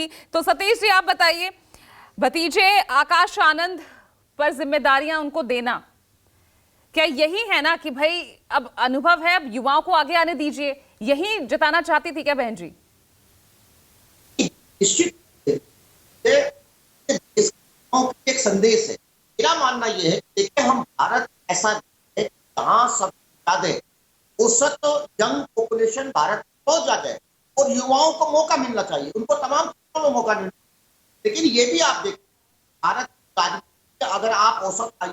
थी। तो सतीश जी आप बताइए, भतीजे आकाश आनंद पर जिम्मेदारियां उनको देना, क्या यही है ना कि भाई अब अनुभव है, अब युवाओं को आगे आने दीजिए, यही जताना चाहती थी क्या बहन जी? निश्चित एक संदेश है। मेरा मानना यह है, देखिए हम भारत ऐसा है जहां सबसे ज्यादा औसत यंग पॉपुलेशन भारत बहुत ज्यादा है और युवाओं को मौका मिलना चाहिए, उनको तमाम क्षेत्रों में मौका मिलना चाहिए। लेकिन ये भी आप देखिए, भारत राजनीति अगर आप औसत आयु,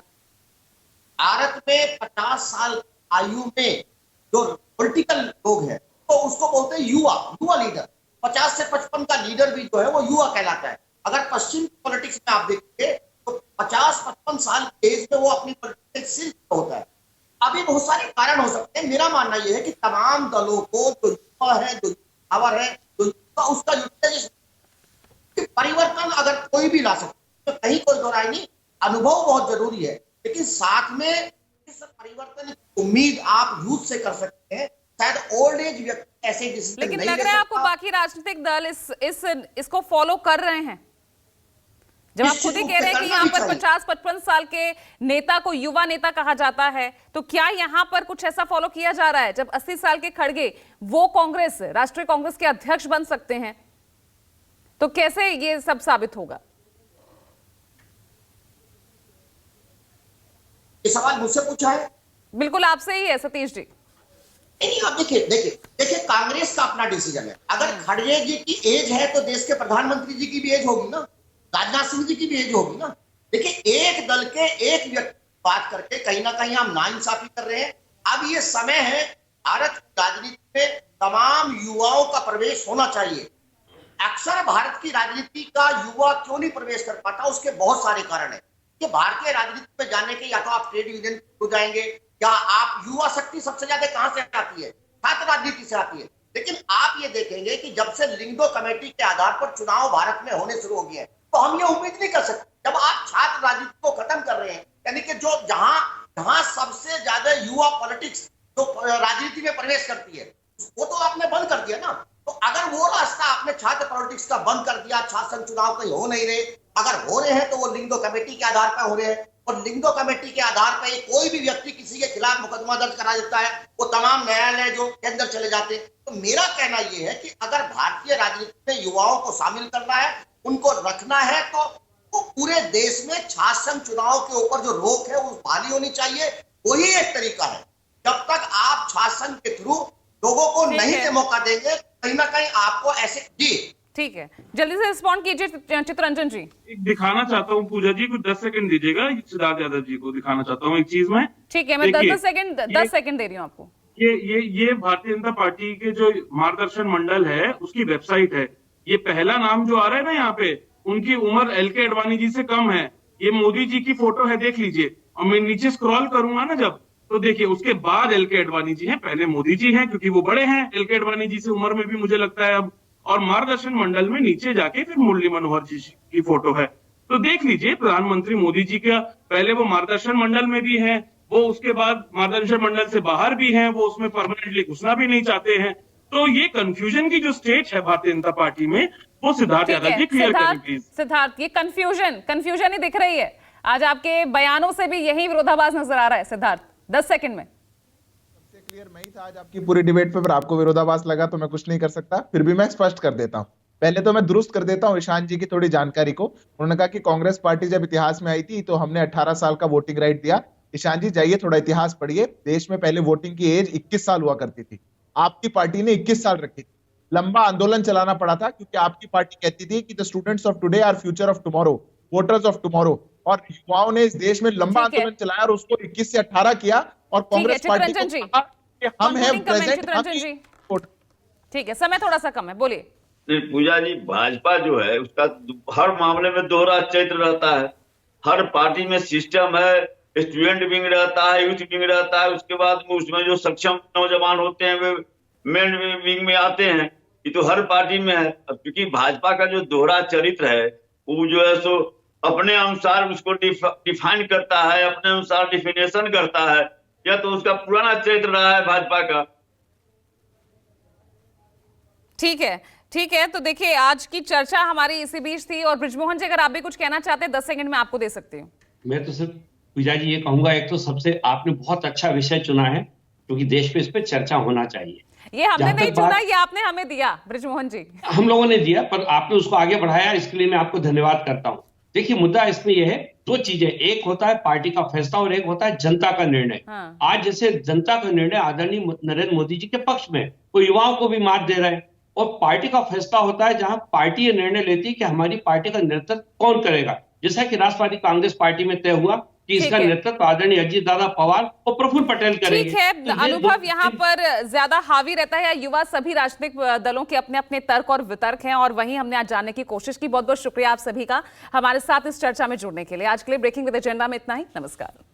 भारत में 50 साल आयु में जो पॉलिटिकल लोग हैं तो उसको बोलते हैं युवा, युवा लीडर। 50 से 55 का लीडर भी जो है वो युवा कहलाता है। अगर पश्चिम पॉलिटिक्स में आप देखिए तो 50-55 साल की एज में वो अपनी पॉलिटिक्स सिर्फ होता है। अभी बहुत सारे कारण हो सकते हैं। मेरा मानना यह है कि तमाम दलों को जो युवा है, जो पावर है, जो उसका यूटिलाइजेशन, परिवर्तन अगर कोई भी ला सकता है तो कहीं कोई दो राय नहीं, अनुभव बहुत जरूरी है, लेकिन साथ में इस परिवर्तन की उम्मीद आप यूथ से कर सकते हैं। शायद ओल्ड एज व्यक्ति ऐसे डिसीजन लेकिन नहीं लग ले रहा है आपको सकता। बाकी राजनीतिक दल इसको फॉलो कर रहे हैं, जब आप खुद ही कह रहे हैं कि यहाँ पर 50-55 साल के नेता को युवा नेता कहा जाता है, तो क्या यहाँ पर कुछ ऐसा फॉलो किया जा रहा है? जब 80 साल के खड़गे वो कांग्रेस, राष्ट्रीय कांग्रेस के अध्यक्ष बन सकते हैं, तो कैसे ये सब साबित होगा? ये सवाल मुझसे पूछा है? बिल्कुल आपसे ही है सतीश जी। नहीं, आप देखिए देखिए देखिए, कांग्रेस का अपना डिसीजन है। अगर खड़गे जी की एज है तो देश के प्रधानमंत्री जी की भी एज होगी ना, राजनाथ सिंह जी की भी एज होगी ना। देखिए, एक दल के एक व्यक्ति बात करके कहीं ना कहीं हम नाइंसाफी कर रहे हैं। अब ये समय है, भारत की राजनीति में तमाम युवाओं का प्रवेश होना चाहिए। अक्सर भारत की राजनीति का युवा क्यों नहीं प्रवेश कर पाता, उसके बहुत सारे कारण है। कि भारतीय राजनीति में जाने के या तो आप ट्रेड यूनियन हो जाएंगे, या आप युवा शक्ति सबसे ज्यादा कहां से आती है? छात्र राजनीति से आती है। लेकिन आप ये देखेंगे कि जब से लिंगो कमेटी के आधार पर चुनाव भारत में होने शुरू हो गए हैं, तो हम ये उम्मीद नहीं कर सकते। जब आप छात्र राजनीति को खत्म कर रहे हैं, यानी कि जो जहां जहां सबसे ज्यादा युवा पॉलिटिक्स जो राजनीति में प्रवेश करती है, वो तो आपने बंद कर दिया ना। तो अगर वो रास्ता आपने छात्र पॉलिटिक्स का बंद कर दिया, छात्र संघ चुनाव कहीं हो नहीं रहे, अगर हो रहे हैं तो वो लिंगो कमेटी के आधार पर हो रहे हैं, और लिंगो कमेटी के आधार पर कोई भी व्यक्ति किसी के खिलाफ मुकदमा दर्ज करा देता है, वो तमाम न्यायालय जो के अंदर चले जाते हैं। तो मेरा कहना यह है कि अगर भारतीय राजनीति में युवाओं को शामिल करना है, उनको रखना है, तो वो पूरे देश में छात्र संघ चुनाव के ऊपर जो रोक है वो भारी होनी चाहिए। वही एक तरीका है। जब तक आप छात्र संघ के थ्रू लोगों को नहीं दे मौका देंगे, कहीं ना कहीं आपको ऐसे जी। ठीक है, जल्दी से रिस्पॉन्ड कीजिए चित्ररंजन जी। दिखाना चाहता हूँ पूजा जी, कुछ 10 सेकंड दीजिएगा, सिद्धार्थ यादव जी को दिखाना चाहता हूँ एक चीज में। ठीक है, मैं 10 सेकंड दे रही हूँ आपको। ये भारतीय जनता पार्टी के जो मार्गदर्शन मंडल है उसकी वेबसाइट है। ये पहला नाम जो आ रहा है ना यहाँ पे, उनकी उम्र एल.के. आडवाणी जी से कम है। ये मोदी जी की फोटो है, देख लीजिए। और मैं नीचे स्क्रॉल करूंगा ना जब, तो देखिए उसके बाद एल.के. आडवाणी जी हैं, पहले मोदी जी हैं क्योंकि वो बड़े हैं एल.के. आडवाणी जी से उम्र में भी, मुझे लगता है अब। और मार्गदर्शन मंडल में नीचे जाके फिर मुरली मनोहर जी की फोटो है, तो देख लीजिए। प्रधानमंत्री मोदी जी का पहले वो मार्गदर्शन मंडल में भी है, वो उसके बाद मार्गदर्शन मंडल से बाहर भी हैं, वो उसमें परमानेंटली घुसना भी नहीं चाहते हैं। तो ये कंफ्यूजन की जो स्टेज है भारतीय जनता पार्टी में, वो सिद्धार्थ यादव जी क्लियर करें प्लीज। सिद्धार्थ, ये कंफ्यूजन ही दिख रही है आज आपके बयानों से भी, यही विरोधाभास नजर आ रहा है। सिद्धार्थ 10 सेकंड में। सबसे क्लियर मैं ही था आज आपकी पूरी डिबेट पे, पर आपको विरोधाभास लगा तो मैं कुछ नहीं कर सकता। फिर भी मैं स्पष्ट कर देता हूं। पहले तो मैं दुरुस्त कर देता हूं ईशान जी की थोड़ी जानकारी को। उन्होंने कहा कि कांग्रेस पार्टी जब इतिहास में आई थी तो हमने 18 साल का वोटिंग राइट दिया। ईशान जी जाइए थोड़ा इतिहास पढ़िए। देश में पहले वोटिंग की एज 21 साल हुआ करती थी, आपकी पार्टी ने 21 साल रखी थी। लंबा आंदोलन चलाना पड़ा था क्योंकि आपकी पार्टी कहती थी कि the students of today are future of tomorrow, voters of tomorrow. और युवाओं ने इस देश में लंबा आंदोलन चलाया और उसको 21 से 18 किया। और कांग्रेस पार्टी को कहा कि हम हैं प्रेजेंट। ठीक है, समय थोड़ा सा कम है, बोलिए। पूजा जी, भाजपा जो है उसका हर मामले में दोहरा चरित्र रहता है। हर पार्टी में सिस्टम है, स्टूडेंट विंग रहता है, यूथ विंग रहता है, उसके बाद उसमें जो सक्षम नौजवान होते हैं वे मेन विंग में आते हैं। ये तो हर पार्टी में है। अब क्योंकि भाजपा का जो दोहरा चरित्र है वो जो है सो अपने अनुसार उसको डिफाइन करता है, अपने अनुसार डिफिनेशन करता है। यह तो उसका पुराना चरित्र रहा है भाजपा का। ठीक है, ठीक है, तो देखिए आज की चर्चा हमारी इसी बीच थी। और बृजमोहन जी, अगर आप भी कुछ कहना चाहते हैं 10 सेकंड में आपको दे सकती हूँ। मैं तो सिर्फ पूजा जी ये कहूंगा, एक तो सबसे आपने बहुत अच्छा विषय चुना है, क्योंकि देश पे इस पे चर्चा होना चाहिए। ये हमने जहां तक नहीं चुना, बात- ये आपने हमें दिया बृजमोहन जी। हम लोगों ने दिया, पर आपने उसको आगे बढ़ाया, इसके लिए मैं आपको धन्यवाद करता हूं। देखिए, मुद्दा इसमें यह है, दो चीजें, एक होता है पार्टी का फैसला और एक होता है जनता का निर्णय। हाँ। आज जैसे जनता का निर्णय आदरणीय नरेंद्र मोदी जी के पक्ष में, वो युवाओं को भी मात दे रहे हैं, और पार्टी का फैसला होता है जहां पार्टी ये निर्णय लेती है कि हमारी पार्टी का नेतृत्व कौन करेगा। जैसा कि राष्ट्रवादी कांग्रेस पार्टी में तय हुआ कि इसका ठीक है। नेतृत्व आदरणीय अजीत दादा पवार और प्रफुल्ल पटेल करेंगे। ठीक है, तो ये अनुभव दो- यहाँ पर ज्यादा हावी रहता है या युवा? सभी राजनीतिक दलों के अपने अपने तर्क और वितर्क हैं, और वही हमने आज जानने की कोशिश की। बहुत बहुत शुक्रिया आप सभी का हमारे साथ इस चर्चा में जुड़ने के लिए। आज के लिए ब्रेकिंग विद एजेंडा में इतना ही। नमस्कार।